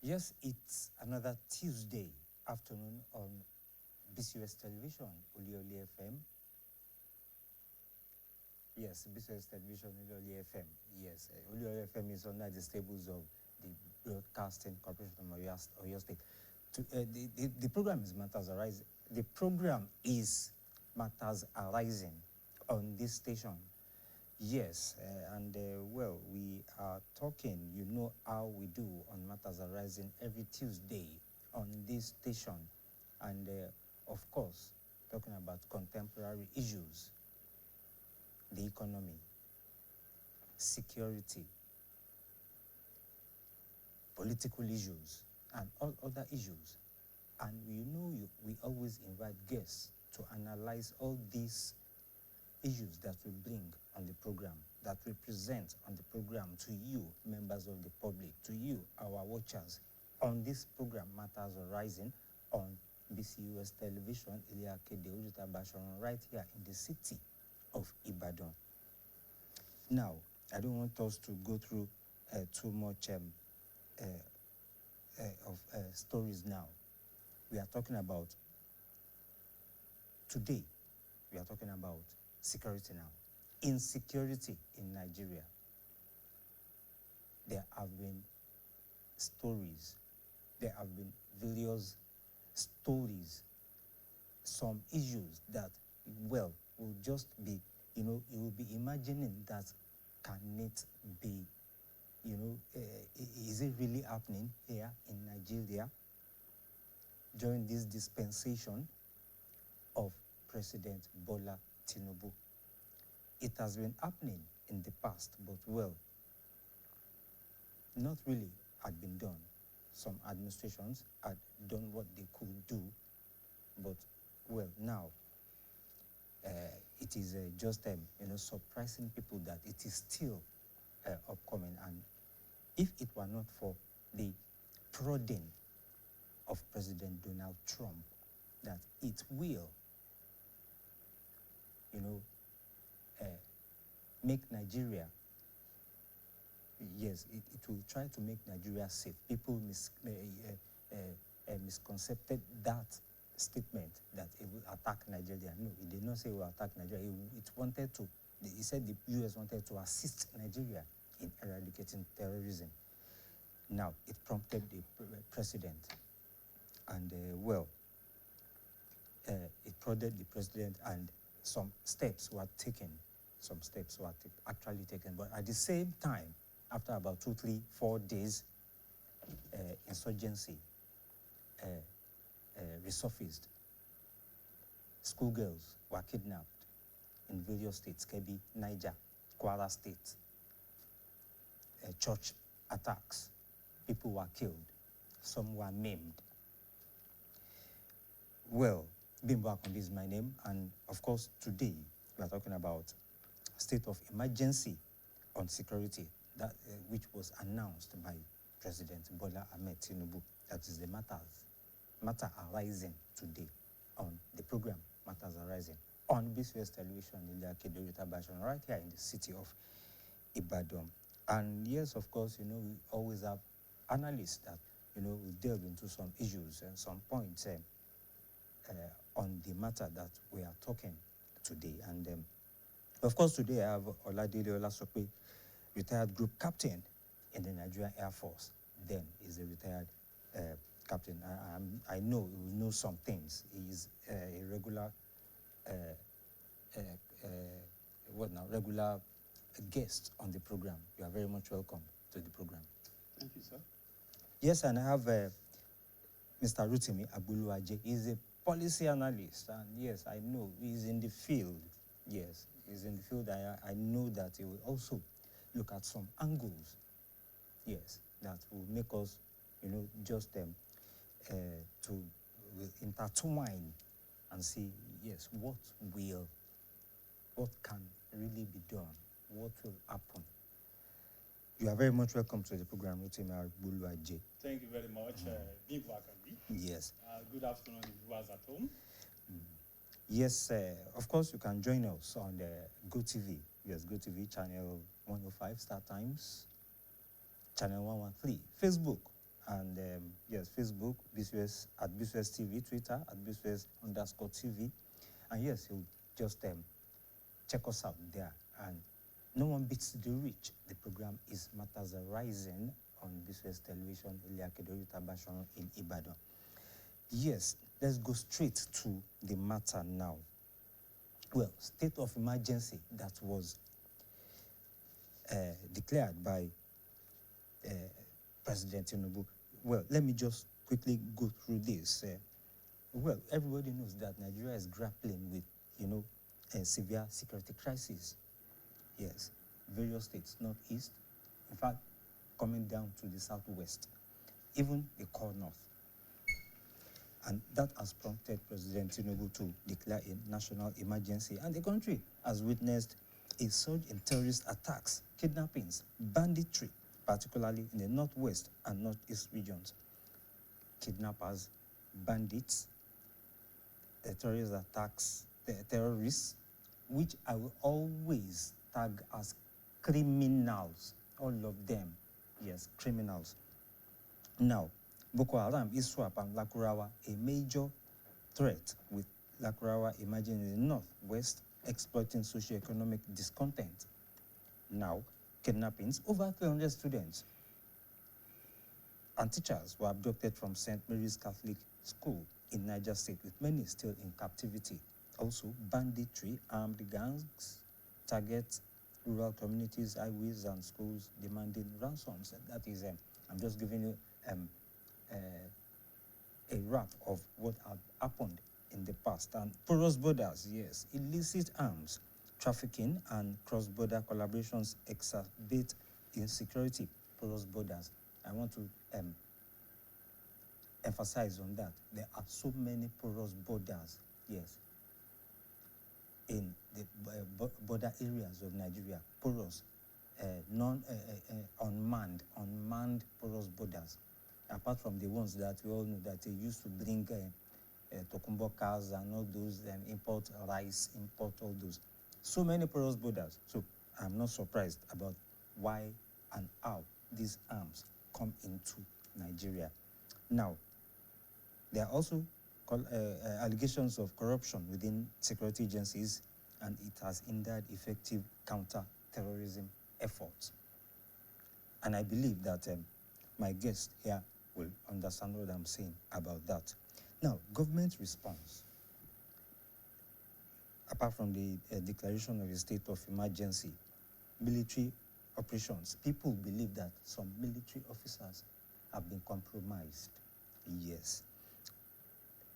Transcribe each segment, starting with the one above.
Yes, it's another Tuesday afternoon on BCOS television, Ulioli FM. Yes, BCOS television, Ulioli FM. Yes, Ulioli FM is under the stables of the Broadcasting Corporation of Oyo State. The program is Matters Arising. The program is Matters Arising on this station. Yes, well, we are talking, you know how we do on Matters Arising every Tuesday on this station. And of course, talking about contemporary issues, the economy, security, political issues, and all other issues. And we always invite guests to analyze all these issues that we bring on the program, that we present on the program to you, members of the public, to you, our watchers, on this program, Matters Arising, on BCOS television, right here in the city of Ibadan. Now, I don't want us to go through too much of stories now. We are talking about, today, we are talking about security now. Insecurity in Nigeria. There have been stories, there have been various stories, some issues that, well, will just be, you will be imagining that can it be, is it really happening here in Nigeria during this dispensation of President Bola Tinubu? It has been happening in the past, but well, not really had been done. Some administrations had done what they could do, but well, now it is just surprising people that it is still upcoming. And if it were not for the prodding of President Donald Trump, that it will, make Nigeria, yes, it will try to make Nigeria safe. People misconcepted that statement that it will attack Nigeria. No, it did not say it will attack Nigeria. He said the US wanted to assist Nigeria in eradicating terrorism. Now, it prompted the president, and it prodded the president, and some steps were taken. Some steps were actually taken. But at the same time, after about 2, 3, 4 days, insurgency resurfaced. Schoolgirls were kidnapped in various states, Kebbi, Niger, Kwara State. Church attacks. People were killed. Some were maimed. Well, Bimbo Akombi is my name, and of course, today we are talking about state of emergency on security, that which was announced by President Bola Ahmed Tinubu. That is the matter arising today on the program Matters Arising on BCOS television right here in the city of Ibadan. And yes, of course, we always have analysts that we delve into some issues and some points on the matter that we are talking today. And of course, today I have Oladele Olasope, retired group captain in the Nigerian Air Force. Then he's a retired captain. I know he will know some things. He is a regular, regular guest on the program. You are very much welcome to the program. Thank you, sir. Yes, and I have Mr. Rutimi Agbuluaje. He's a policy analyst, and yes, I know he's in the field. Yes, he's in the field. I know that he will also look at some angles, yes, that will make us, just to intertwine and see, yes, what can really be done, what will happen. You are very much welcome to the program, Rutimi Agbuluaje. Thank you very much, Bimbo Akombi. Yes. Good afternoon, viewers at home. Yes, of course, you can join us on the GoTV. Yes, GoTV, channel 105, Star Times, channel 113, Facebook, and yes, Facebook, BCOS at BCOS TV, Twitter at BCOS_TV, and yes, you just check us out there. And no one beats the reach. The program is Matters Arising on BCOS Television, Iliakedo Yutabashon in Ibadan. Yes, let's go straight to the matter now. Well, state of emergency that was declared by President Tinubu. Well, let me just quickly go through this. Well, everybody knows that Nigeria is grappling with, a severe security crisis. Yes, various states, northeast, in fact, coming down to the southwest, even the core north. And that has prompted President Tinubu to declare a national emergency. And the country has witnessed a surge in terrorist attacks, kidnappings, banditry, particularly in the northwest and northeast regions. Kidnappers, bandits, terrorist attacks, terrorists, which I will always tag as criminals, all of them, yes, criminals. Now, Boko Haram, ISWAP, and Lakurawa, a major threat, with Lakurawa emerging in the northwest, exploiting socio-economic discontent. Now, kidnappings, over 300 students and teachers were abducted from St. Mary's Catholic School in Niger State, with many still in captivity. Also, banditry, armed gangs target rural communities, highways, and schools, demanding ransoms. That is, I'm just giving you a wrap of what had happened in the past. And porous borders, yes, illicit arms, trafficking, and cross-border collaborations exacerbate insecurity. Porous borders. I want to emphasize on that. There are so many porous borders, yes, in the border areas of Nigeria. Porous, unmanned porous borders. Apart from the ones that we all know that they used to bring Tokumbo cars and all those, import rice, import all those. So many porous borders. So I'm not surprised about why and how these arms come into Nigeria. Now, there are also allegations of corruption within security agencies, and it has hindered effective counter-terrorism efforts. And I believe that my guest here will understand what I'm saying about that. Now, government response. Apart from the declaration of a state of emergency, military operations, people believe that some military officers have been compromised. Yes.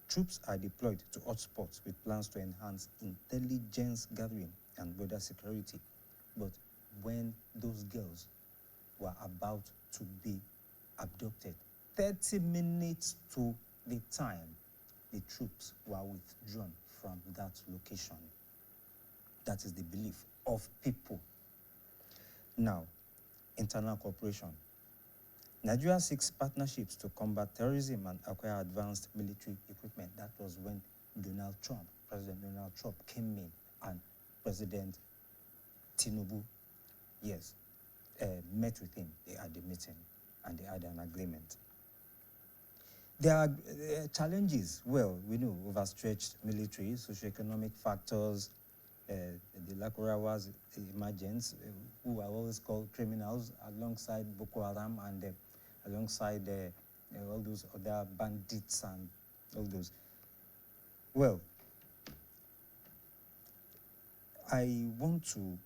Troops are deployed to hotspots with plans to enhance intelligence gathering and border security. But when those girls were about to be abducted, 30 minutes to the time, the troops were withdrawn from that location. That is the belief of people. Now, internal cooperation. Nigeria seeks partnerships to combat terrorism and acquire advanced military equipment. That was when President Donald Trump came in, and President Tinubu, yes, met with him. They had a meeting and they had an agreement. There are challenges. Well, we know overstretched military, socioeconomic factors, the Lakurawa's emergence, who are always called criminals, alongside Boko Haram and alongside all those other bandits and all those. Well, I want to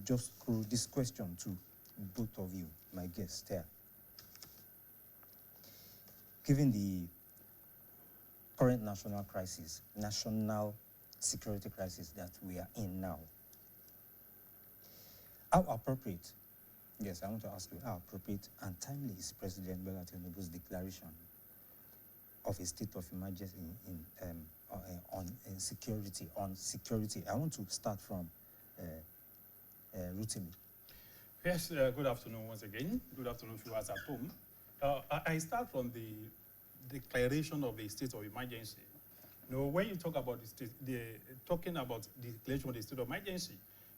just throw this question to both of you, my guests here. Given the current national crisis, national security crisis that we are in now, how appropriate, yes, I want to ask you, how appropriate and timely is President Bola Tinubu's declaration of a state of emergency on security? I want to start from Rotimi. Yes, good afternoon once again. Good afternoon, viewers at home. I start from the declaration of the state of emergency. You know, when you talk about talking about the declaration of the state of emergency,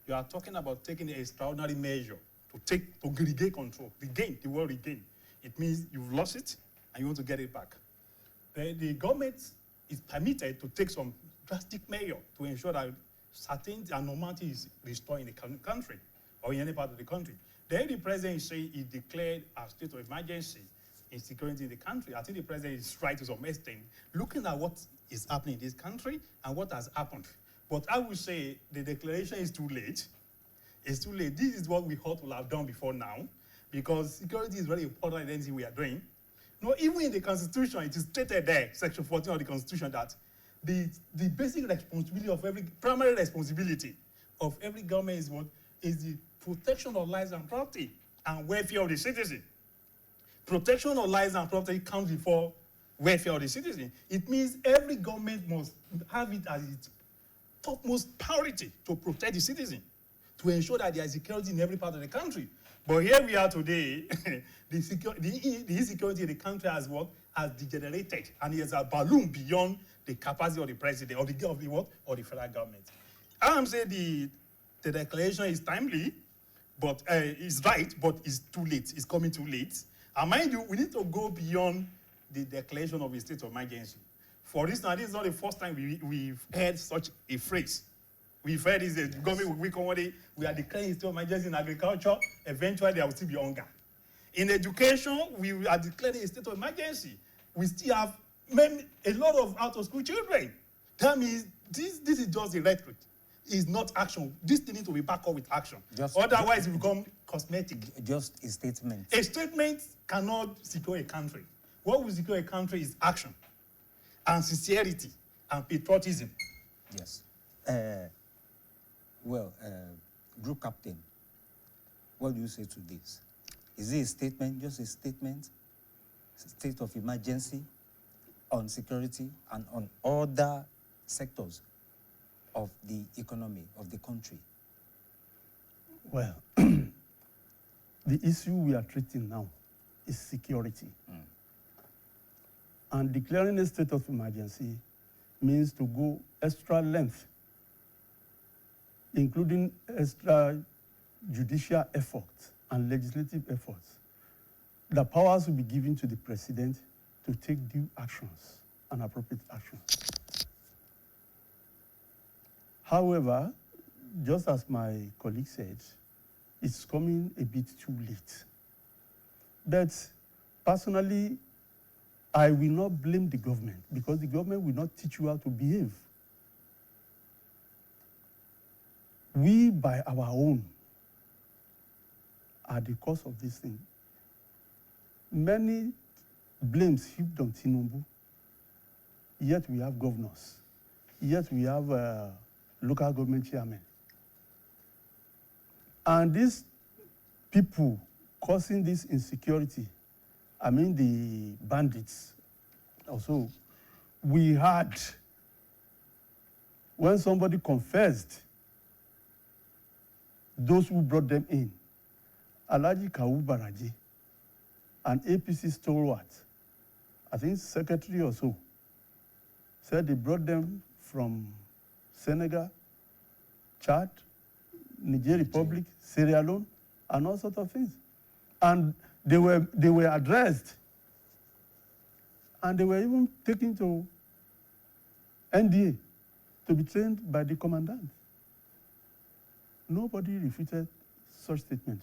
you are talking about taking an extraordinary measure to regain control, the word regain. it means you've lost it and you want to get it back. The government is permitted to take some drastic measure to ensure that certainty and normality is restored in the country or in any part of the country. Then the president is saying he declared a state of emergency in security in the country. I think the president is right to some extent, looking at what is happening in this country and what has happened. But I would say the declaration is too late. It's too late. This is what we ought to have done before now, because security is very important in anything we are doing. No, even in the Constitution, it is stated there, Section 14 of the Constitution, that the basic responsibility of primary responsibility of every government is what? Is the protection of lives and property and welfare of the citizen. Protection of lives and property comes before welfare of the citizen. It means every government must have it as its topmost priority to protect the citizen, to ensure that there is security in every part of the country. But here we are today, the insecurity in the country has what? Has degenerated, and it has a balloon beyond the capacity of the president or the federal government. I'm saying the declaration is timely, but it's right, but it's too late. It's coming too late. And mind you, we need to go beyond the declaration of a state of emergency. For instance, this is not the first time we've heard such a phrase. We've heard this, the government will come one day, we are declaring a state of emergency in agriculture, eventually there will still be hunger. In education, we are declaring a state of emergency. We still have a lot of out-of-school children. That means this is just the rhetoric. It's not action. This thing needs to be backed up with action. Otherwise, it will become cosmetic. Just a statement. A statement cannot secure a country. What will secure a country is action and sincerity and patriotism. Yes. Group captain, what do you say to this? Is it a statement, just a statement, state of emergency on security and on other sectors of the economy of the country? Well, the issue we are treating now is security. And declaring a state of emergency means to go extra length, including extra judicial efforts and legislative efforts. The powers will be given to the president to take due actions and appropriate actions. However, just as my colleague said, it's coming a bit too late. But personally, I will not blame the government, because the government will not teach you how to behave. We, by our own, are the cause of this thing. Many blames heaped on Tinubu, yet we have governors, yet we have local government chairmen. And these people causing this insecurity, I mean the bandits also, we had, when somebody confessed, those who brought them in, Alhaji Kawu Baraje, an APC stalwart, I think secretary or so, said they brought them from Senegal, Chad, Niger Republic, Sierra Leone, and all sorts of things. And they were addressed, and they were even taken to NDA to be trained by the commandant. Nobody refuted such statement.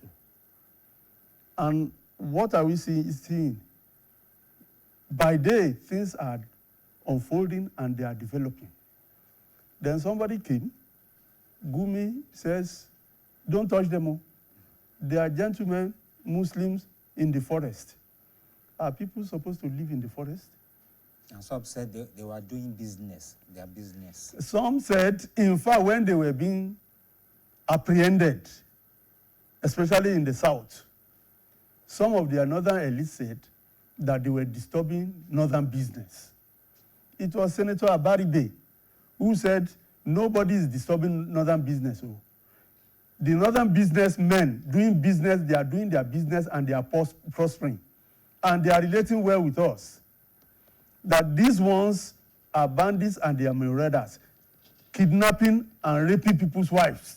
And what are we seeing? By day, things are unfolding and they are developing. Then somebody came, Gumi says, don't touch them all. They are gentlemen, Muslims in the forest. Are people supposed to live in the forest? And some said they were doing business, their business. Some said, in fact, when they were being apprehended, especially in the south, some of the northern elites said that they were disturbing northern business. It was Senator Abaribe who said, nobody is disturbing northern business. Oh. The northern businessmen doing business, they are doing their business and they are prospering. And they are relating well with us. That these ones are bandits and they are marauders, kidnapping and raping people's wives,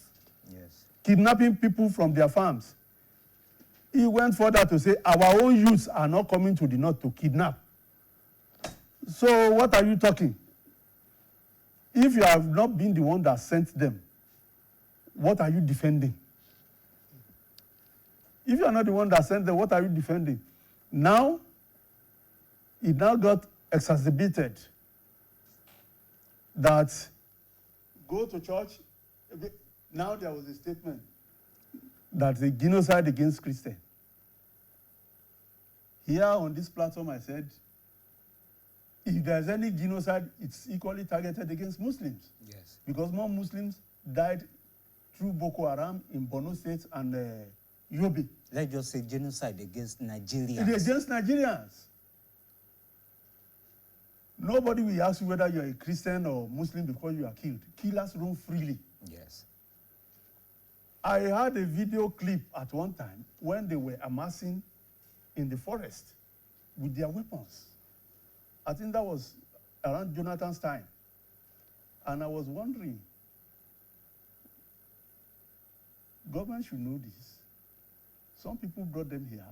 yes, kidnapping people from their farms. He went further to say, our own youths are not coming to the north to kidnap. So what are you talking? If you have not been the one that sent them, what are you defending? If you are not the one that sent them, what are you defending? Now, it now got exacerbated that go to church. Now there was a statement that the genocide against Christians. Here on this platform, I said, if there's any genocide, it's equally targeted against Muslims. Yes. Because more Muslims died through Boko Haram in Borno State and Yobe. Let's just say genocide against Nigerians. It is against Nigerians. Nobody will ask you whether you're a Christian or Muslim because you are killed. Killers roam freely. Yes. I had a video clip at one time when they were amassing in the forest with their weapons. I think that was around Jonathan's time. And I was wondering, government should know this. Some people brought them here.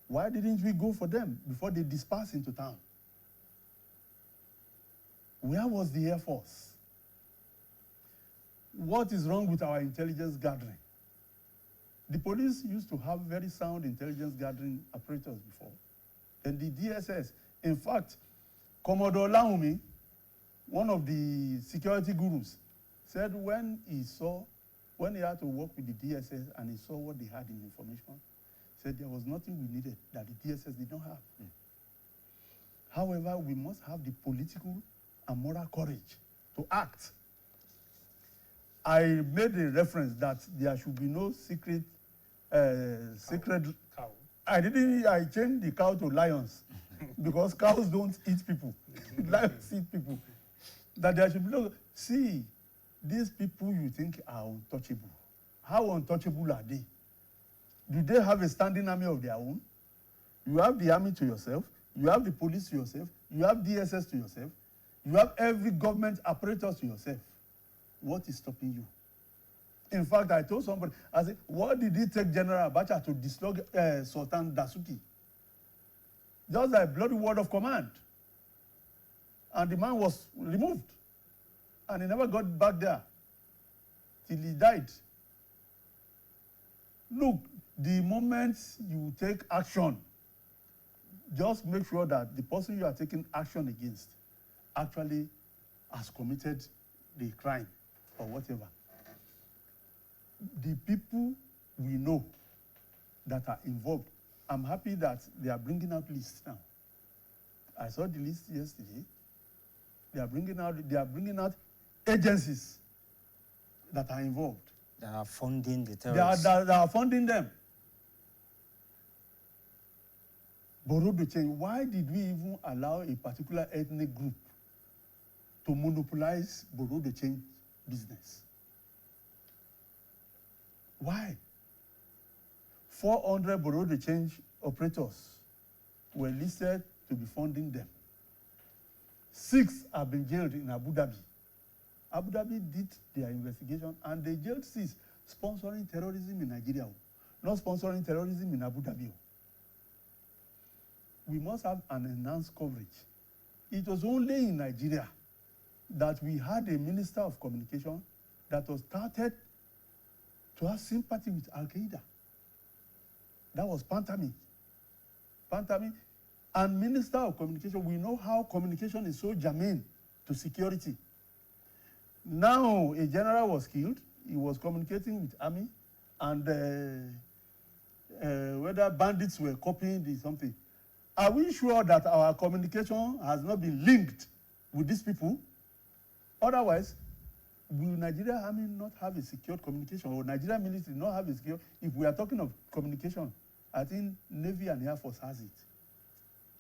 Why didn't we go for them before they dispersed into town? Where was the Air Force? What is wrong with our intelligence gathering? The police used to have very sound intelligence gathering apparatus before. And the DSS, in fact, Commodore Laumi, one of the security gurus, said when he had to work with the DSS and he saw what they had in information, said there was nothing we needed that the DSS did not have. However, we must have the political and moral courage to act. I made a reference that there should be no secret Cow. I changed the cow to lions because cows don't eat people. Lions eat people. That there should be no, see, these people you think are untouchable. How untouchable are they? Do they have a standing army of their own? You have the army to yourself. You have the police to yourself. You have DSS to yourself. You have every government apparatus to yourself. What is stopping you? In fact, I told somebody, I said, what did it take General Abacha to dislodge Sultan Dasuki? Just a bloody word of command. And the man was removed. And he never got back there till he died. Look, the moment you take action, just make sure that the person you are taking action against actually has committed the crime or whatever. The people we know that are involved, I'm happy that they are bringing out lists now. I saw the list yesterday. They are bringing out agencies that are involved. That are funding the terrorists. They are funding them. Borrow the change. Why did we even allow a particular ethnic group to monopolize borrow the change business? Why? 400 borrow the change operators were listed to be funding them. 6 have been jailed in Abu Dhabi. Abu Dhabi did their investigation and they jailed 6 sponsoring terrorism in Nigeria, not sponsoring terrorism in Abu Dhabi. We must have an enhanced coverage. It was only in Nigeria that we had a minister of communication that was started to have sympathy with Al-Qaeda. That was Pantami. Pantami. And Minister of Communication, we know how communication is so germane to security. Now, a general was killed. He was communicating with army and whether bandits were copying the something. Are we sure that our communication has not been linked with these people? Otherwise, will Nigeria Army not have a secure communication, or Nigeria military not have a secure? If we are talking of communication, I think Navy and Air Force has it,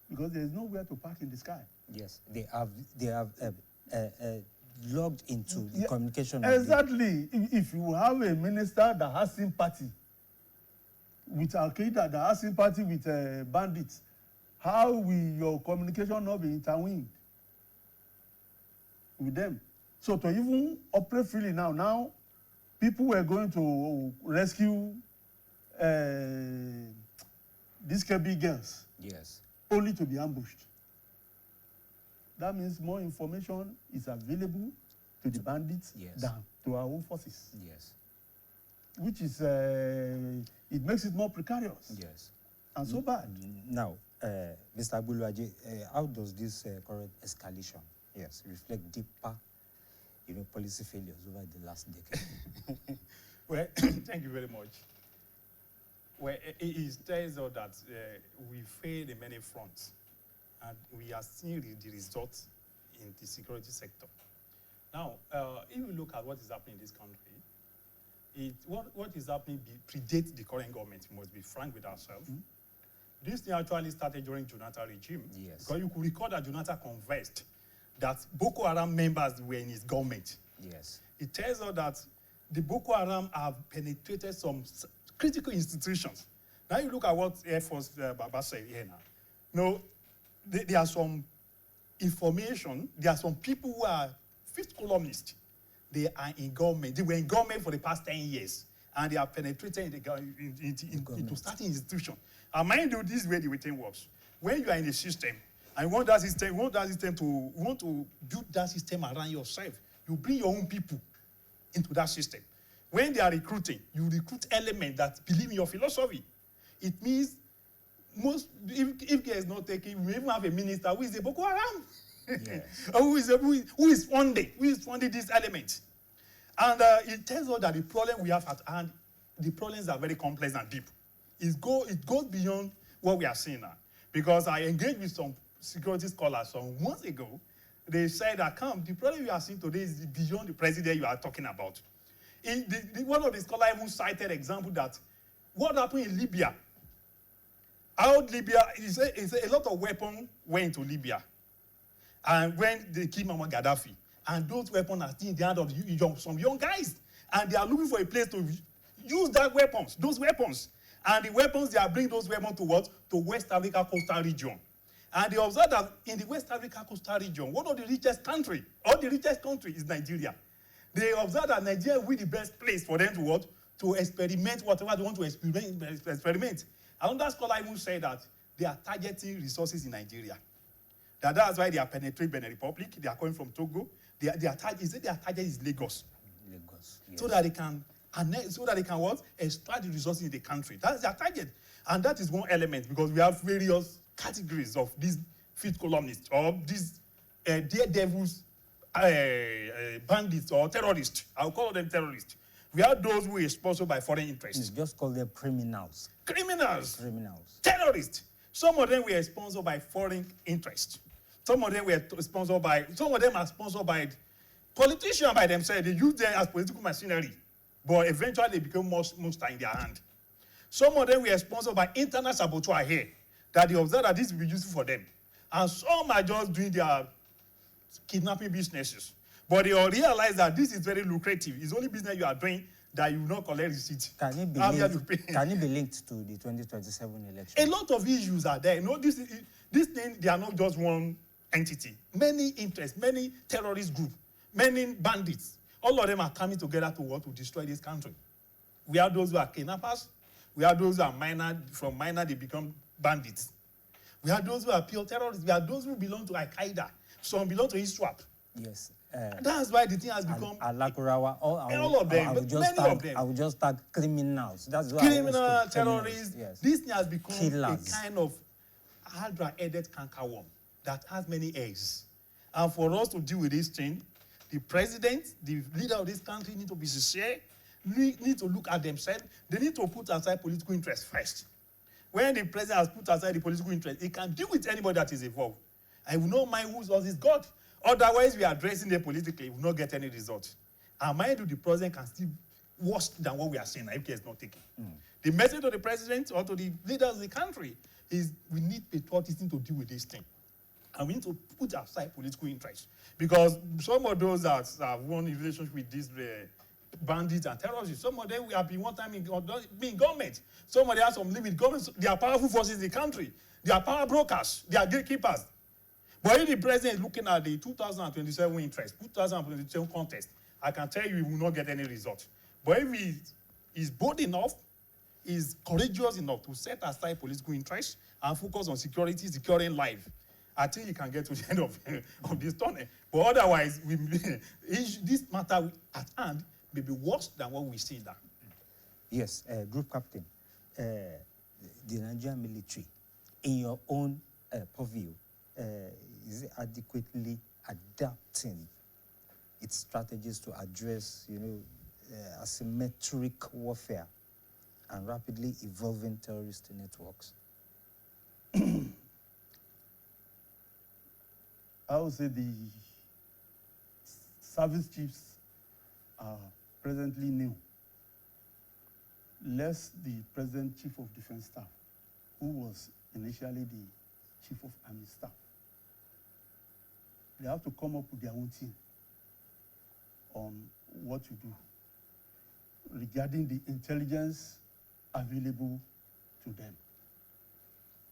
because there is nowhere to park in the sky. Yes, they have logged into the communication. Exactly. If you have a minister that has sympathy with Al-Qaeda, that has sympathy with bandits, how will your communication not be intertwined with them? So to even operate freely now people were going to rescue these KB girls Yes. only to be ambushed. That means more information is available to the bandits Yes. than to our own forces, Yes. which is, it makes it more precarious Yes. and so bad. Now, Mr. Agbuluaje, how does this current escalation, yes, reflect deeper, policy failures over the last decade? Well, thank you very much. Well, it tells us that we failed in many fronts, and we are seeing the results in the security sector. Now, if you look at what is happening in this country, what is happening predates the current government. We must be frank with ourselves. Mm-hmm. This thing actually started during Jonathan regime. Yes. Because you could recall that Jonathan confessed that Boko Haram members were in his government. Yes. It tells us that the Boko Haram have penetrated some critical institutions. Now you look at what Air Force Baba said here now. No, there are some information, there are some people who are fifth columnists. They are in government. They were in government for the past 10 years. And they are penetrated into certain institutions. And mind you, this is where the thing works. When you are in a system, and you want to build that system around yourself, you bring your own people into that system. When they are recruiting, you recruit elements that believe in your philosophy. It means if care is not taken, we even have a minister who is a Boko Haram. Yes. who is funding these elements. And it tells us that the problem we have at hand, the problems are very complex and deep. It goes beyond what we are seeing now. Because I engaged with some security scholars some months ago. They said that, the problem we are seeing today is beyond the president you are talking about. One of the scholars even cited example that what happened in Libya. How Libya, a lot of weapons went to Libya. And when they killed Muammar Gaddafi, and those weapons are still in the hand of some young guys. And they are looking for a place to use those weapons. And the weapons, they are bringing those weapons to what? To West Africa coastal region. And they observe that in the West Africa coastal region, one of the richest country is Nigeria. They observe that Nigeria will be the best place for them to what? To experiment whatever they want to experiment. Another scholar even said that they are targeting resources in Nigeria. That's why they are penetrating Benin Republic. They are coming from Togo. Their target is Lagos. Lagos. Yes. So that they can what? Extract the resources in the country. That's their target. And that is one element because we have various categories of these fifth columnists or these daredevils, bandits or terrorists. I'll call them terrorists. We have those who are sponsored by foreign interests. Just call them criminals. Criminals. Terrorists. Some of them were sponsored by foreign interests. Some of them are sponsored by politicians by themselves. They use them as political machinery. But eventually they become monster in their hand. Some of them were sponsored by internal saboteur here. That they observe that this will be useful for them. And some are just doing their kidnapping businesses. But they all realize that this is very lucrative. It's only business you are doing that you will not collect receipt. Can it be linked to the 2027 election? A lot of issues are there. This thing, they are not just one entity. Many interests, many terrorist groups, many bandits, all of them are coming together to destroy this country. We have those who are kidnappers. We have those who are from minor they become bandits. We have those who are pure terrorists. We have those who belong to Al-Qaeda. Some belong to ISWAP. Yes. That's why the thing has become Alakurawa, all of them, but many of them. I will just tag criminals. That's why criminal, terrorists. Yes. This thing has become Killers. A kind of hydra-headed cankerworm that has many eggs. And for us to deal with this thing, the president, the leader of this country need to be sincere, need to look at themselves. They need to put aside political interest first. When the president has put aside the political interest, he can deal with anybody that is involved. I will not mind whose laws is God. Otherwise, we are addressing them politically, we will not get any result. And mind you, the president can still worse than what we are seeing if care is not taken. The message to the president or to the leaders of the country is we need patriotism to deal with this thing. And we need to put aside political interest. Because some of those that have won in relationship with these bandits and terrorists, some of them we have been one time in government. Some of them have some limit government. They are powerful forces in the country. They are power brokers. They are gatekeepers. But if the president is looking at the 2027 interest, 2027 contest, I can tell you he will not get any result. But if he is bold enough is courageous enough to set aside political interest and focus on security, securing life, I think he can get to the end of this tunnel. But otherwise, this matter at hand may be worse than what we see now. Yes, Group Captain, the Nigerian military, in your own purview, is it adequately adapting its strategies to address, asymmetric warfare and rapidly evolving terrorist networks? I would say the service chiefs are presently new, less the present chief of defense staff, who was initially the chief of army staff. They have to come up with their own team on what to do regarding the intelligence available to them.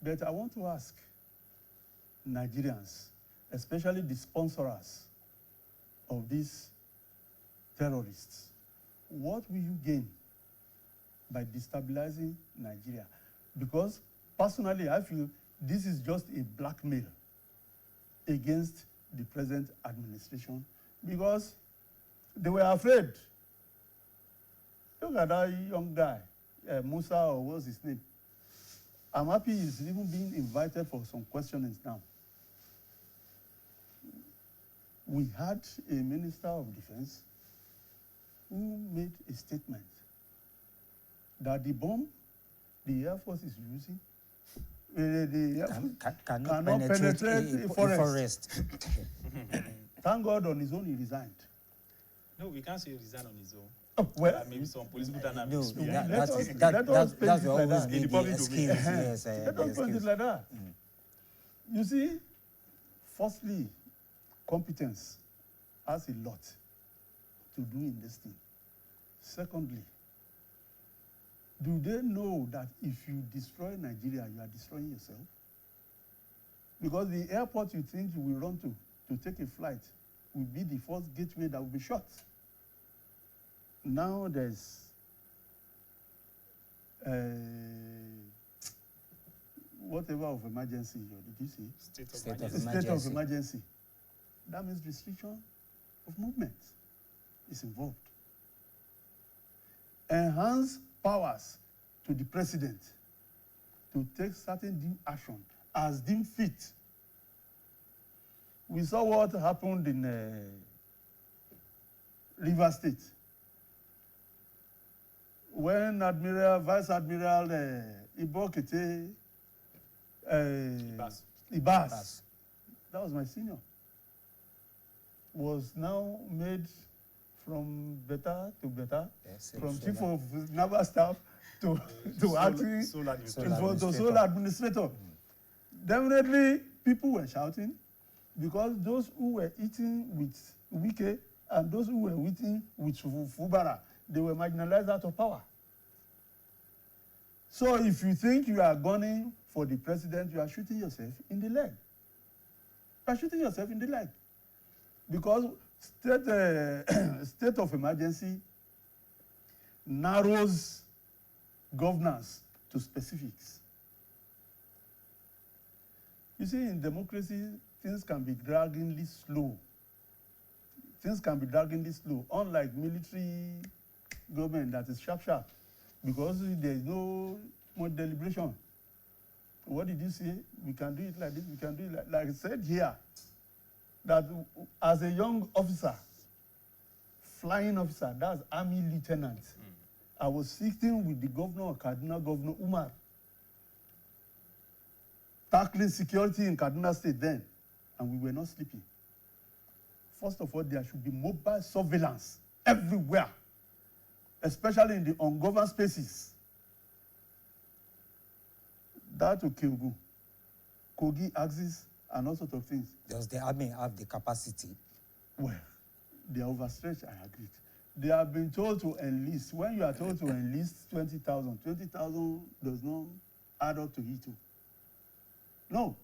But I want to ask Nigerians, especially the sponsors of these terrorists, what will you gain by destabilizing Nigeria? Because personally, I feel this is just a blackmail against the present administration, because they were afraid. Look at that young guy, Musa, or what's his name? I'm happy he's even being invited for some questionings now. We had a minister of defense who made a statement that the bomb the Air Force is using the Air Force cannot penetrate a forest. Thank God on his own he resigned. No, we can't say he resigned on his own. Oh, well, Maybe some political No, dynamics. that let will us always paint be it the like that. excuse. In the public domain. Yes, Let the us put it excuse. like that. You see, firstly, competence has a lot to do in this thing. Secondly, do they know that if you destroy Nigeria, you are destroying yourself? Because the airport you think you will run to take a flight will be the first gateway that will be shut. Now there's whatever of emergency, did you see? State of State of emergency. State of emergency. That means restriction of movement is involved. Enhance powers to the president to take certain due action as deemed fit. We saw what happened in Rivers State when Vice Admiral Ibokete Ibas, that was my senior, was now made from better to better, Yes, from so chief that- of naval staff to acting Sole to sole administrator. Definitely, people were shouting because those who were eating with Wike and those who were eating with Fubara, they were marginalized out of power. So if you think you are gunning for the president, you are shooting yourself in the leg. You are shooting yourself in the leg. Because state of emergency narrows governance to specifics. You see, in democracy, things can be draggingly slow. Things can be draggingly slow, unlike military government that is sharp, because there is no more deliberation. What did you say? We can do it like this, we can do it like I said here, that as a young officer, flying officer, that's army lieutenant, I was sitting with the governor of Kaduna, Governor Umar, tackling security in Kaduna State then, and we were not sleeping. First of all, there should be mobile surveillance everywhere, especially in the ungoverned spaces. That to Kyogo, Kogi axis, and all sorts of things. Does the army have the capacity? Well, they are overstretched, I agree. They have been told to enlist. When you are told to enlist 20,000, 20,000 does not add up to it too. No.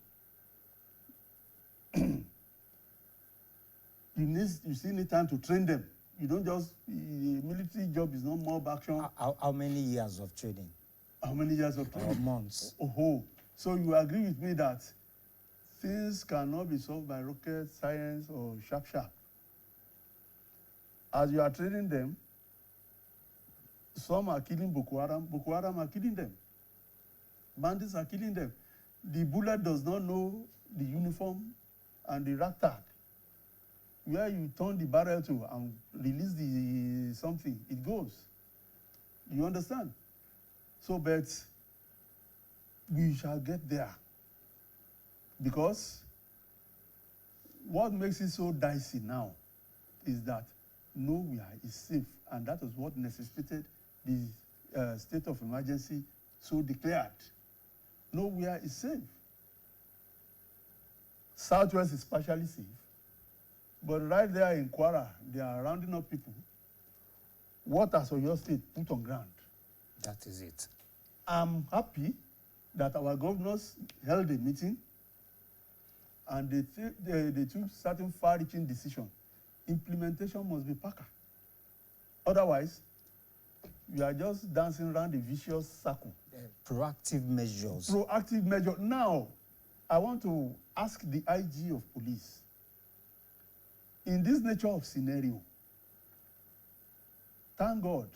You still need time to train them. You don't just, the military job is not mob action. How many years of training? How many years of or training? months. Oh, so you agree with me that things cannot be solved by rocket science or sharp. As you are training them, some are killing Boko Haram. Boko Haram are killing them. Bandits are killing them. The bullet does not know the uniform and the rag tag. Where you turn the barrel to and release the something, it goes. You understand? So, but we shall get there. Because what makes it so dicey now is that nowhere is safe, and that is what necessitated the state of emergency so declared. Nowhere is safe. Southwest is partially safe, but right there in Kwara, they are rounding up people. What has Oyo State put on ground? That is it. I'm happy that our governors held a meeting and they took certain far-reaching decisions. Implementation must be packer. Otherwise, we are just dancing around a vicious circle. Proactive measures. Proactive measure. Now, I want to ask the IG of police, in this nature of scenario, thank God,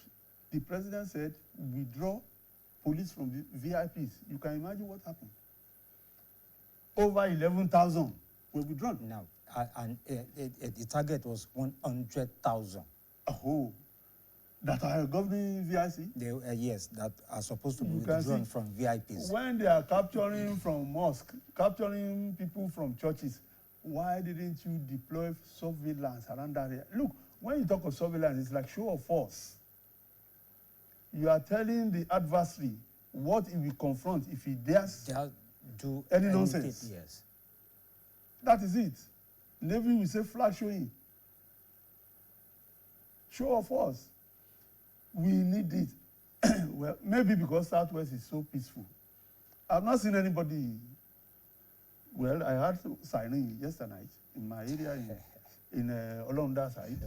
the president said, withdraw police from VIPs. You can imagine what happened. Over 11,000 were withdrawn. Now, and the target was 100,000. Oh, that are governing VIC? They, yes, that are supposed to be You can withdrawn see, from VIPs. when they are capturing from mosque, capturing people from churches, why didn't you deploy surveillance around that area? Look, when you talk of surveillance, it's like show of force. You are telling the adversary what he will confront if he dares They'll do any anything, nonsense. Yes. That is it. Navy will say flag showing. Show of force. We need it. Well, maybe because Southwest is so peaceful. I've not seen anybody. Well, I heard siren yesterday night in my area in Olonda side.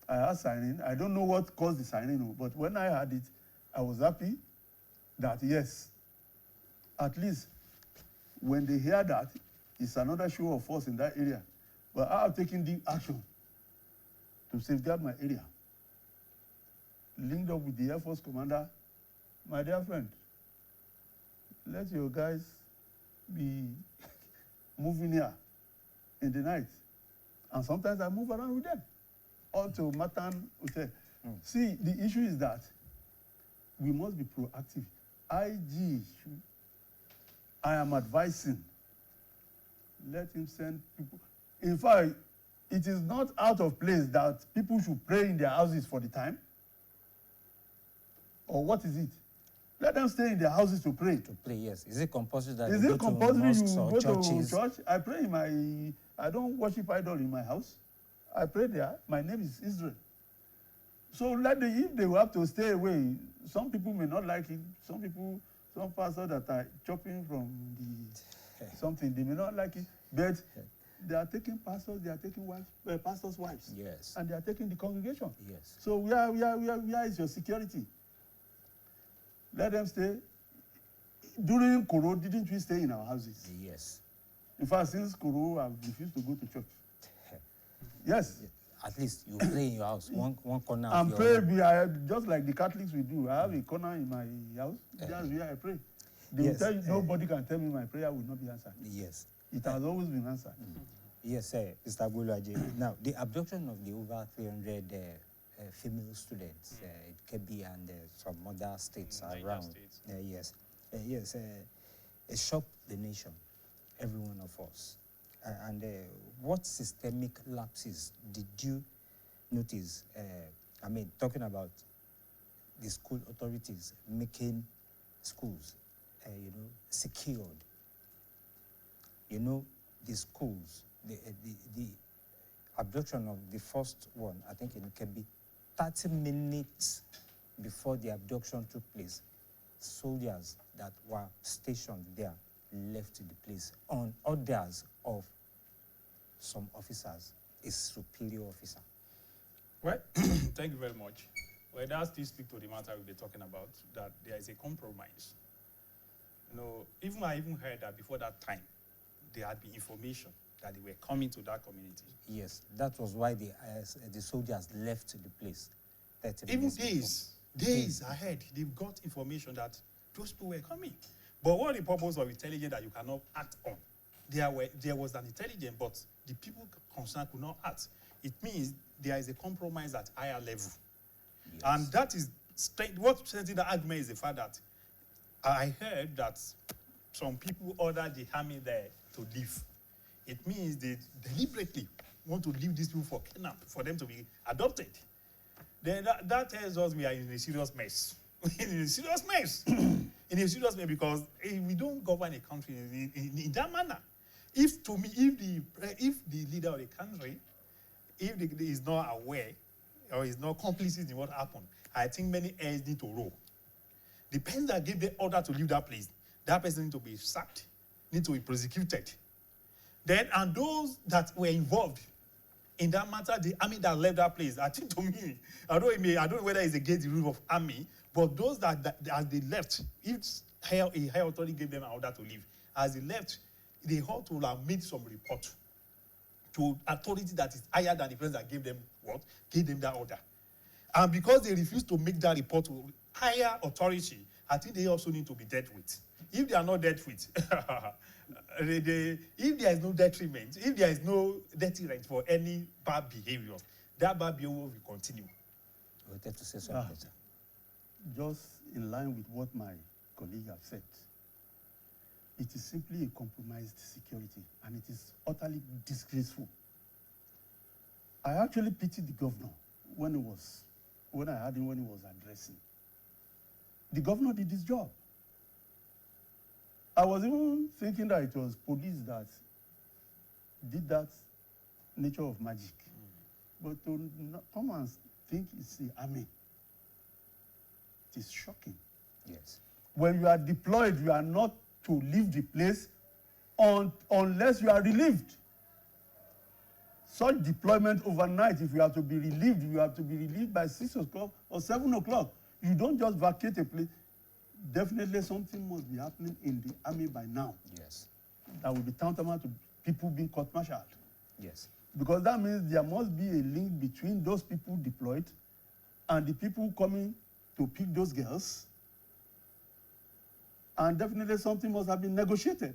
I heard siren. I don't know what caused the siren, but when I heard it, I was happy that yes, at least when they hear that, it's another show of force in that area. But I have taken the action to safeguard my area. Linked up with the Air Force commander, my dear friend, let your guys be moving here in the night. And sometimes I move around with them, all to Matan Hotel. See, the issue is that we must be proactive. IG, I am advising, let him send people. In fact, it is not out of place that people should pray in their houses for the time. Or what is it? Let them stay in their houses to pray. To pray, yes. Is it compulsory that Is you it go to compulsory mosques you or go churches? to church? I pray in my, I don't worship idol in my house. I pray there. My name is Israel. So let the, if they will have to stay away, some people may not like it. Some people, some pastors that are chopping from the something, they may not like it. But they are taking pastors, they are taking wives, pastors' wives. Yes. And they are taking the congregation. Yes. So where is your security? Let them stay. During Koro, didn't we stay in our houses? Yes. In fact, since Koro, I've refused to go to church. Yes. At least you pray in your house, one corner of And your pray, home. just like the Catholics we do. I have a corner in my house. That's where I pray. They will Yes, tell you, nobody can tell me my prayer will not be answered. Yes. It has always been answered. Yes, Mr. Buluaje. Now, the abduction of the over 300 female students in Kebbi and some other states around. States. Yes. It shocked the nation, every one of us. And what systemic lapses did you notice? I mean, talking about the school authorities making schools, secured. The schools, the abduction of the first one, I think in Kebbi, 30 minutes before the abduction took place, soldiers that were stationed there left the place on orders of some officers, a superior officer. Well, thank you very much. Well, that still speak to the matter we've been talking about, that there is a compromise. I even heard that before that time, there had been information that they were coming to that community. Yes, that was why the soldiers left the place. 30 Even minutes days ahead, they've got information that those people were coming. But what the purpose of intelligence that you cannot act on? There was an intelligence, but the people concerned could not act. It means there is a compromise at higher level. Yes. And that is what strengthens the argument is the fact that I heard that some people ordered the army there to leave. It means they deliberately want to leave these people for kidnap, for them to be adopted. Then that tells us we are in a serious mess. In a serious mess. In a serious mess, because we don't govern a country in that manner. If the leader of the country, is not aware or is not complicit in what happened, I think many heirs need to roll. The person that gave the order to leave that place, that person needs to be sacked, needs to be prosecuted. Then, and those that were involved in that matter, the army that left that place, I think to me, I don't know whether it's against the rule of army, but those that as they left, if a higher authority gave them an order to leave, as they left, they ought to have made some report to authority that is higher than the person that gave them that order. And because they refused to make that report to higher authority, I think they also need to be dealt with. If they are not dealt with, if there is no detriment, if there is no deterrent for any bad behavior, that bad behavior will continue. I wanted to say something. Just in line with what my colleague have said, it is simply a compromised security, and it is utterly disgraceful. I actually pitied the governor when I heard him when he was addressing. The governor did his job. I was even thinking that it was police that did that nature of magic. But to come and think it's the army, it is shocking. Yes. When you are deployed, you are not to leave the place unless you are relieved. Such deployment overnight, if you have to be relieved, you have to be relieved by 6 o'clock or 7 o'clock. You don't just vacate a place. Definitely something must be happening in the army by now. Yes. That will be tantamount to people being court-martialed. Yes. Because that means there must be a link between those people deployed and the people coming to pick those girls. And definitely something must have been negotiated.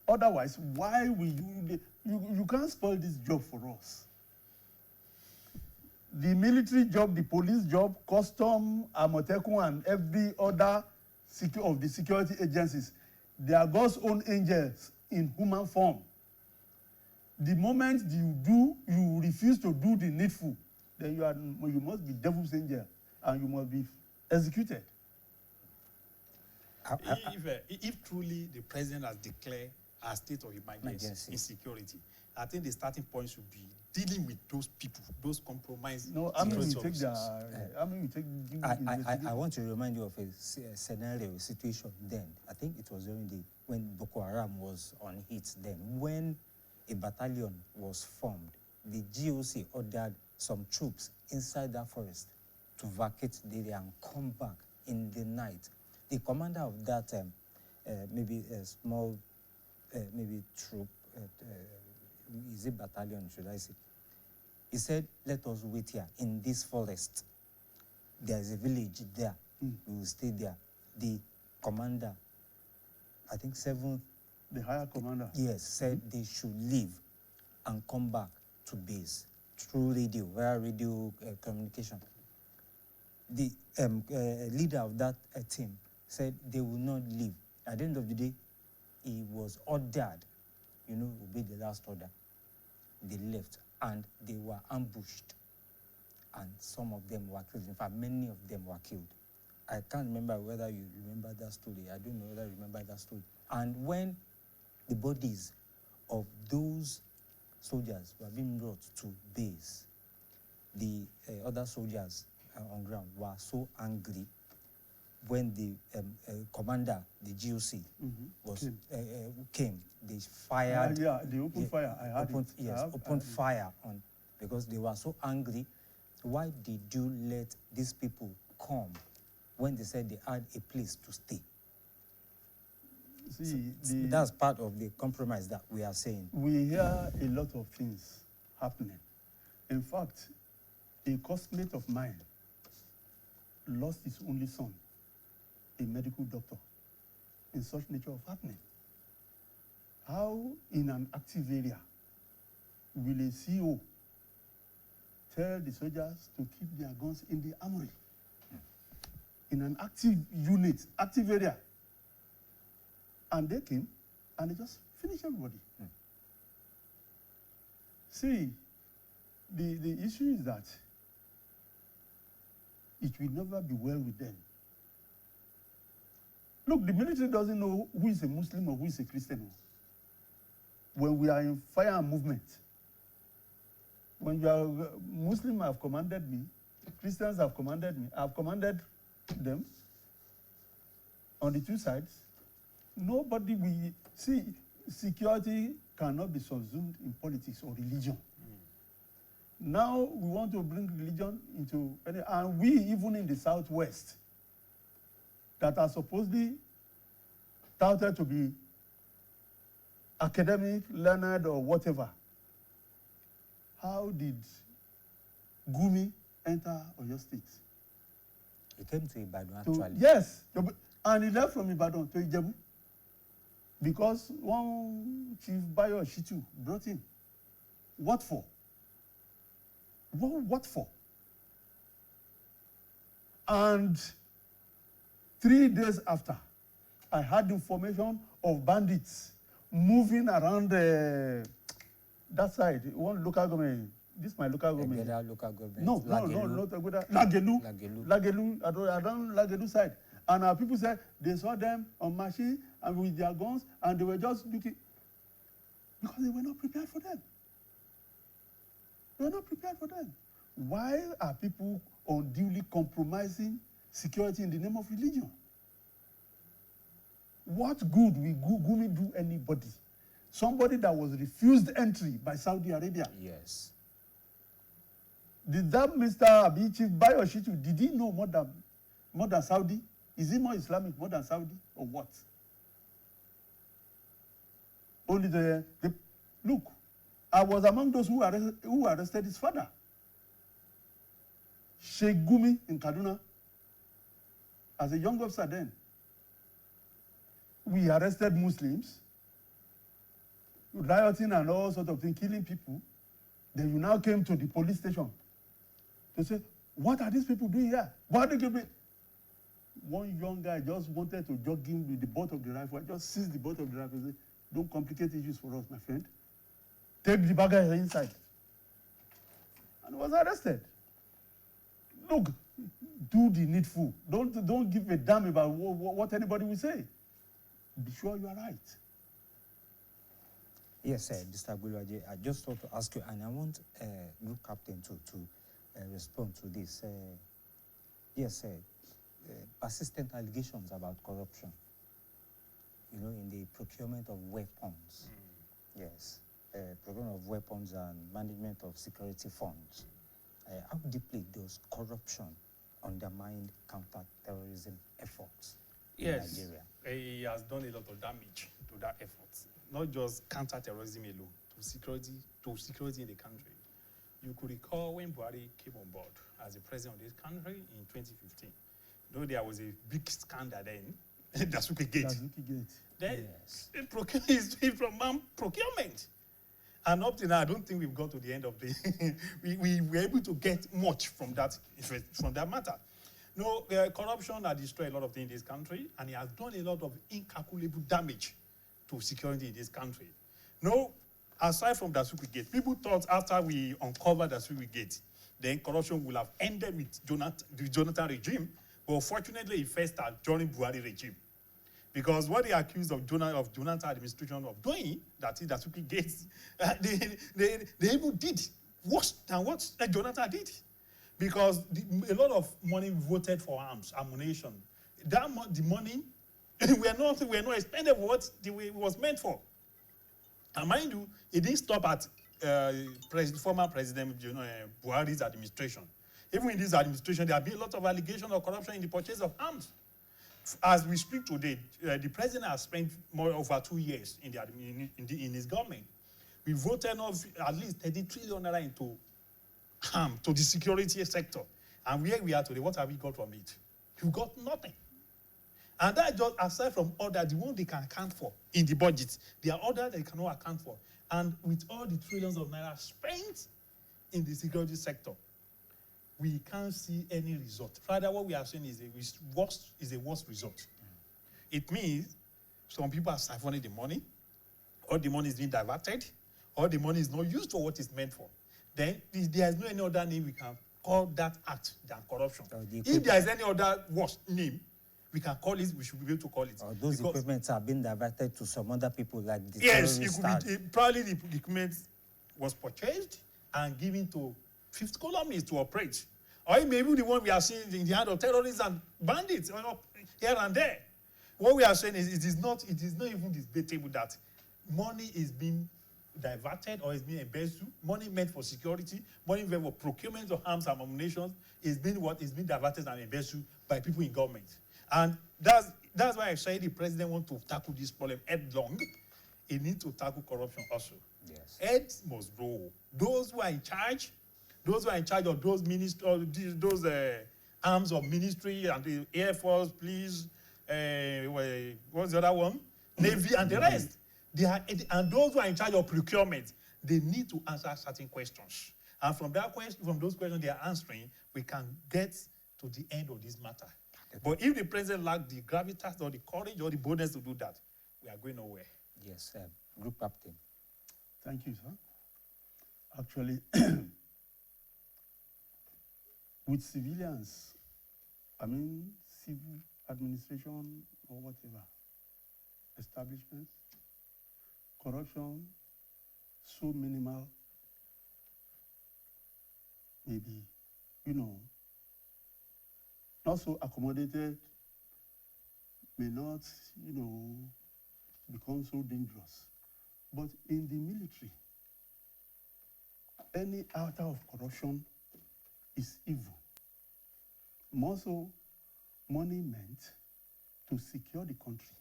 Otherwise, why will you can't spoil this job for us. The military job, the police job, custom, Amotekun, and every other of the security agencies, they are God's own angels in human form. The moment you refuse to do the needful, then you must be devil's angel and you must be executed. If truly the president has declared a state of emergency in security, I think the starting point should be dealing with those people, those compromised. No, I mean, we take I want to remind you of a scenario, situation then. I think it was during when Boko Haram was on hit then. When a battalion was formed, the GOC ordered some troops inside that forest to vacate the area and come back in the night. The commander of that, maybe a small, maybe troop, is it battalion, should I say? He said, let us wait here in this forest. There is a village there. We will stay there. The commander, I think 7th. The higher commander. Yes, said they should leave and come back to base through radio, via radio communication. The leader of that team said they will not leave. At the end of the day, he was ordered, obey the last order. They left and they were ambushed. And some of them were killed. In fact, many of them were killed. I can't remember whether you remember that story. I don't know whether you remember that story. And when the bodies of those soldiers were being brought to base, the other soldiers on ground were so angry when the commander, the GOC, came. They fired. They opened fire. I heard opened fire on, because they were so angry why did you let these people come when they said they had a place to stay? See, That's part of the compromise that we are saying. we hear a lot of things happening. In fact, a cosmate of mine lost his only son, a medical doctor, in such nature of happening. How in an active area will a CO tell the soldiers to keep their guns in the armory? In an active unit, active area. And they came and they just finished everybody. See, the issue is that it will never be well with them. Look, the military doesn't know who is a Muslim or who is a Christian. When we are in fire movement, when you are Muslim have commanded me, Christians have commanded me, I've commanded them on the two sides. Nobody will see, security cannot be subsumed in politics or religion. Now we want to bring religion into, and we even in the Southwest that are supposedly touted to be academic, learned, or whatever. How did Gumi enter Oyo State? He came to Ibadan, actually. Yes, and he left from Ibadan to Ijebu because one Chief Bayo Shitu brought him. What for? What for? And 3 days after, I had information of bandits moving around that side, one local government. This is my local government. Egeda local government. No, not Egeda. Lagelu. Around Lagelu side. And our people said they saw them on machine and with their guns, and they were just looking because they were not prepared for them. They were not prepared for them. Why are people unduly compromising security in the name of religion? What good will Gumi do anybody? Somebody that was refused entry by Saudi Arabia. Yes. Did that Mr. Abi Chief Bayo Shitu, did he know more than Saudi? Is he more Islamic more than Saudi or what? Only look, I was among those who arrested his father, Sheikh Gumi in Kaduna, as a young officer then. We arrested Muslims, rioting and all sorts of things, killing people. Then you now came to the police station to say, what are these people doing here? Why are they giving? One young guy just wanted to jog in with the butt of the rifle. I just seized the butt of the rifle and said, don't complicate issues for us, my friend. Take the bagger inside. And was arrested. Look, do the needful. Don't give a damn about what anybody will say. Be sure you are right. Yes, Mr. Agbeluwaje, I just want to ask you, and I want Group Captain to respond to this. Yes, persistent allegations about corruption, in the procurement of weapons. Yes, procurement of weapons and management of security funds. How deeply does corruption undermine counter-terrorism efforts in Nigeria? He has done a lot of damage to that effort. Not just counter-terrorism alone, to security in the country. You could recall when Buhari came on board as the president of this country in 2015. There was a big scandal then, Dasuki Gate. Then yes. Is from procurement. And up to now, I don't think we've got to the end of the... we were able to get much from that matter. Corruption has destroyed a lot of things in this country, and it has done a lot of incalculable damage to security in this country. Aside from Dasuki Gate, people thought after we uncovered Dasuki Gate, then corruption will have ended with the Jonathan regime, but fortunately it first started during Buhari regime. Because what they accused of Jonathan administration of doing, that is Dasuki Gate, they even did worse than what Jonathan did. Because a lot of money voted for arms, ammunition. The money, we are not expended for what it was meant for. And mind you, it didn't stop at former President Buhari's administration. Even in this administration, there have been a lot of allegations of corruption in the purchase of arms. As we speak today, the president has spent more over 2 years in his government. We voted of at least 30 trillion naira into to the security sector. And where we are today, what have we got from it? We got nothing. And that just aside from order, the one they can account for in the budget, there are others they cannot account for. And with all the trillions of naira spent in the security sector, we can't see any result. Rather, what we are seeing is a worse result. It means some people are siphoning the money, or the money is being diverted, or the money is not used for what it's meant for. Then there is no any other name we can call that act than corruption. If there is any other worse name, we can call it, we should be able to call it. Or those equipments are being diverted to some other people like the yes, it could be, probably the equipment was purchased and given to fifth columnists to operate. Or maybe the one we are seeing in the hand of terrorists and bandits here and there. What we are saying is it is not even debatable that money is being diverted or is being embezzled. Money meant for security, money meant for procurement of arms and ammunition is being diverted and embezzled by people in government. And that's why I say the president wants to tackle this problem headlong. He needs to tackle corruption also. Yes. Heads must roll. Those who are in charge of those arms of ministry and the Air Force, police, what's the other one? Navy and the rest. And those who are in charge of procurement, they need to answer certain questions. And from those questions they are answering, we can get to the end of this matter. But if the president lacks the gravitas or the courage or the boldness to do that, we are going nowhere. Yes, Group Captain. Thank you, sir. Actually, with civilians, I mean civil administration or whatever, establishments, corruption, so minimal, maybe, not so accommodated, may not, become so dangerous. But in the military, any iota of corruption is evil. More so, money meant to secure the country.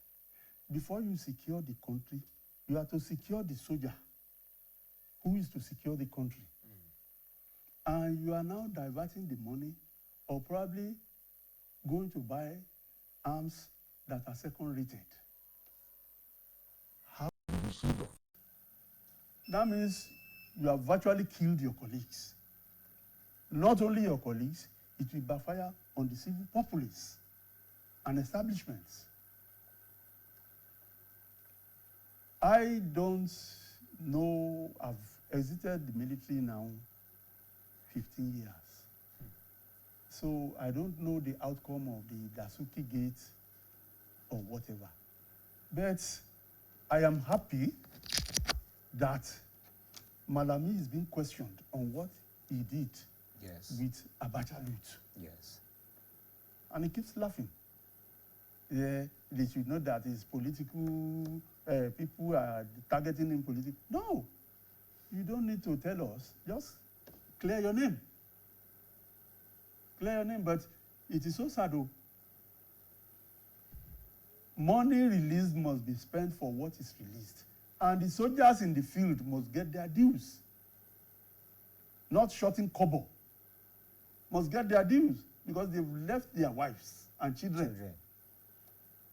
Before you secure the country, you have to secure the soldier who is to secure the country. And you are now diverting the money or probably going to buy arms that are second-rated. How do you see that? That means you have virtually killed your colleagues. Not only your colleagues, it will backfire on the civil populace and establishments. I don't know, I've exited the military now 15 years. So I don't know the outcome of the Dasuki Gate or whatever. But I am happy that Malami is being questioned on what he did with Abacha Youth. Yes. And he keeps laughing. Yeah, they should know that his political people are targeting him politically. No, you don't need to tell us. Just clear your name. Clear your name, but it is so sad though. Money released must be spent for what is released. And the soldiers in the field must get their dues. Not shorting kobo. Must get their dues because they've left their wives and children.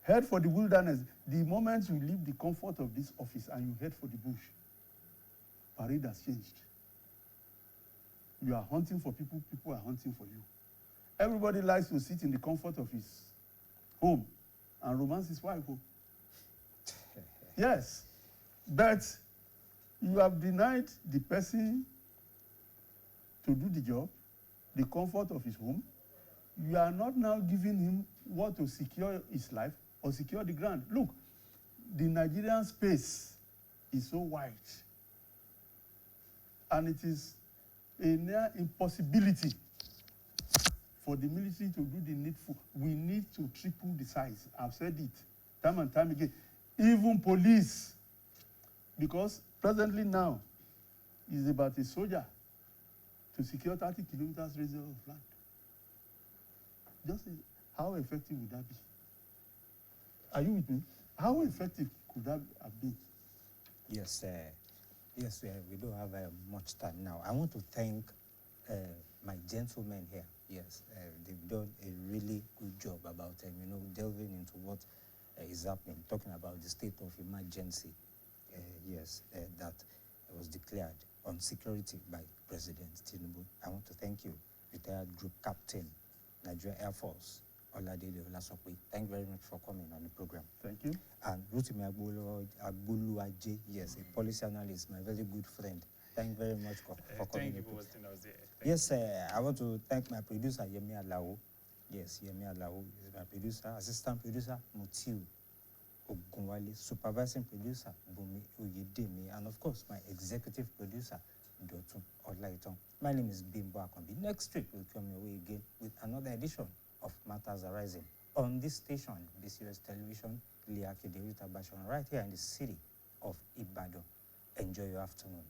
Head for the wilderness. The moment you leave the comfort of this office and you head for the bush, parade has changed. You are hunting for people, people are hunting for you. Everybody likes to sit in the comfort of his home and romance his wife. Yes, but you have denied the person to do the job, the comfort of his home. You are not now giving him what to secure his life or secure the ground. Look, the Nigerian space is so wide, and it is a near impossibility for the military to do the needful. We need to triple the size. I've said it time and time again. Even police, because presently now is about a soldier to secure 30 kilometers radius of land. Just how effective would that be? Are you with me? How effective could that have been? Yes, yes, we don't have much time now. I want to thank my gentlemen here. Yes, they've done a really good job about, delving into what is happening, talking about the state of emergency, that was declared on security by President Tinubu. I want to thank you, retired Group Captain, Nigeria Air Force, Oladele Olasokwe. Thank you very much for coming on the program. Thank you. And Rotimi Agboluwaje, yes, a policy analyst, my very good friend. Thank you very much for coming. Thank you for hosting us there. Yes, I want to thank my producer, Yemi Alao. Yes, Yemi Alao is my producer. Assistant producer, Mutiu Ogunwale. Supervising producer, Bumi Oyedemi. And of course, my executive producer, Dotun Olaiton. My name is Bimbo Akombi. Next week, we'll come your way again with another edition of Matters Arising on this station, BCOS Television, Liake Derita Bashon, right here in the city of Ibadan. Enjoy your afternoon.